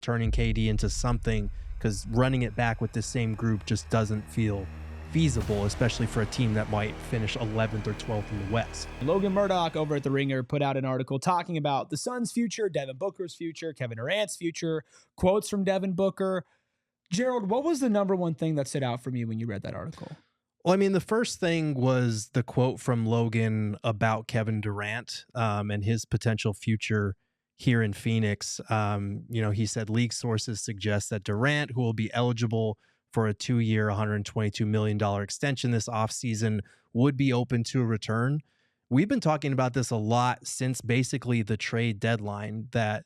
turning KD into something, because running it back with the same group just doesn't feel feasible, especially for a team that might finish 11th or 12th in the West. Logan Murdock over at The Ringer put out an article talking about the Suns' future, Devin Booker's future, Kevin Durant's future, quotes from Devin Booker. Gerald, what was the number one thing that stood out from you when you read that article? Well, I mean, the first thing was the quote from Logan about Kevin Durant and his potential future here in Phoenix. He said league sources suggest that Durant, who will be eligible for a 2-year, $122 million extension this offseason, would be open to a return. We've been talking about this a lot since basically the trade deadline, that,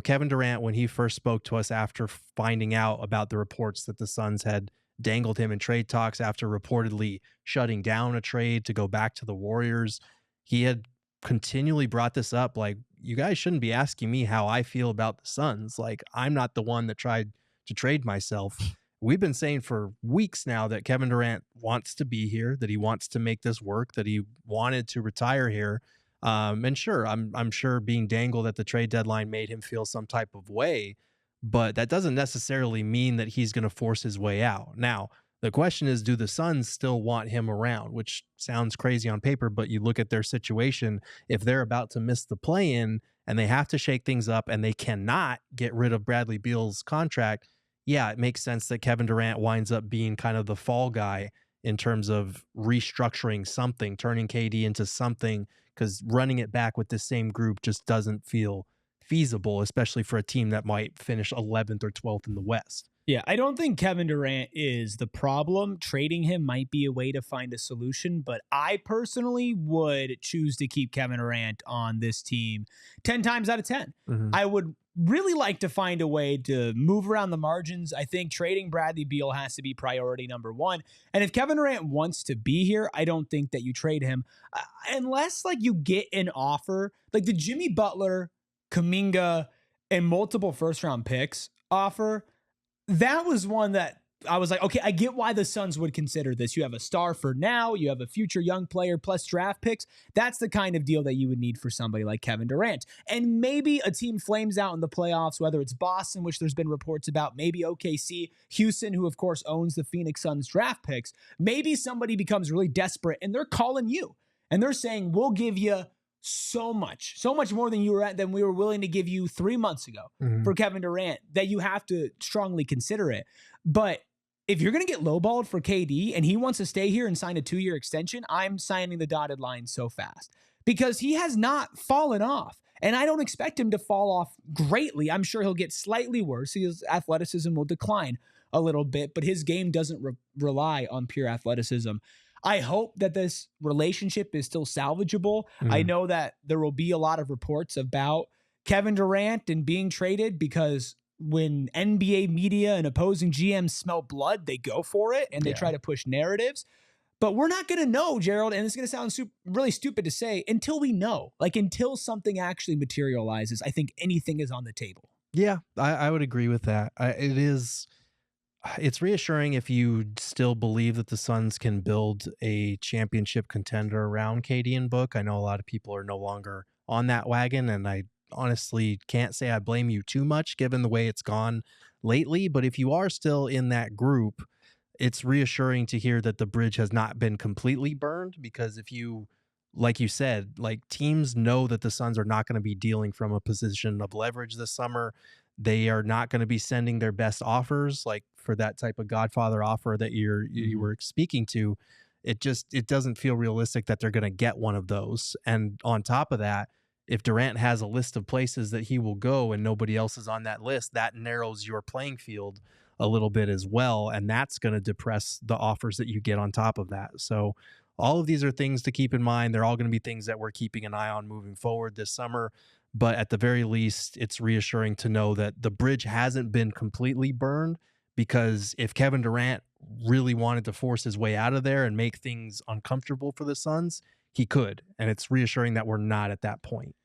Kevin Durant, when he first spoke to us after finding out about the reports that the Suns had dangled him in trade talks after reportedly shutting down a trade to go back to the Warriors, he had continually brought this up, like, you guys shouldn't be asking me how I feel about the Suns. Like, I'm not the one that tried to trade myself. We've been saying for weeks now that Kevin Durant wants to be here, that he wants to make this work, that he wanted to retire here. And sure, I'm sure being dangled at the trade deadline made him feel some type of way, but that doesn't necessarily mean that he's going to force his way out. Now, the question is, do the Suns still want him around? Which sounds crazy on paper, but you look at their situation. If they're about to miss the play-in and they have to shake things up and they cannot get rid of Bradley Beal's contract, yeah, it makes sense that Kevin Durant winds up being kind of the fall guy in terms of restructuring something, turning KD into something, because running it back with the same group just doesn't feel feasible, especially for a team that might finish 11th or 12th in the West. Yeah, I don't think Kevin Durant is the problem. Trading him might be a way to find a solution, but I personally would choose to keep Kevin Durant on this team 10 times out of 10. Mm-hmm. I would really like to find a way to move around the margins. I think trading Bradley Beal has to be priority number one. And if Kevin Durant wants to be here, I don't think that you trade him unless you get an offer like the Jimmy Butler, Kuminga, and multiple first-round picks offer. That was one that I was like, okay, I get why the Suns would consider this. You have a star for now, you have a future young player plus draft picks. That's the kind of deal that you would need for somebody like Kevin Durant. And maybe a team flames out in the playoffs, whether it's Boston, which there's been reports about, maybe OKC, Houston, who of course owns the Phoenix Suns draft picks. Maybe somebody becomes really desperate and they're calling you and they're saying, we'll give you so much more than we were willing to give you 3 months ago for Kevin Durant, that you have to strongly consider it. But if you're going to get lowballed for KD and he wants to stay here and sign a 2-year extension, I'm signing the dotted line so fast, because he has not fallen off. And I don't expect him to fall off greatly. I'm sure he'll get slightly worse. His athleticism will decline a little bit, but his game doesn't rely on pure athleticism. I hope that this relationship is still salvageable. I know that there will be a lot of reports about Kevin Durant and being traded, because when NBA media and opposing GMs smell blood, they go for it and they try to push narratives. But we're not going to know, Gerald, and it's going to sound really stupid to say, until we know. Until something actually materializes, I think anything is on the table. Yeah, I would agree with that. It's reassuring if you still believe that the Suns can build a championship contender around KD and Book. I know a lot of people are no longer on that wagon, and I honestly can't say I blame you too much given the way it's gone lately. But if you are still in that group, it's reassuring to hear that the bridge has not been completely burned, because if you, like you said, teams know that the Suns are not going to be dealing from a position of leverage this summer. They are not going to be sending their best offers, for that type of Godfather offer that you were speaking to. It doesn't feel realistic that they're going to get one of those. And on top of that, if Durant has a list of places that he will go and nobody else is on that list, that narrows your playing field a little bit as well. And that's going to depress the offers that you get on top of that. So all of these are things to keep in mind. They're all going to be things that we're keeping an eye on moving forward this summer. But at the very least, it's reassuring to know that the bridge hasn't been completely burned, because if Kevin Durant really wanted to force his way out of there and make things uncomfortable for the Suns, he could. And it's reassuring that we're not at that point.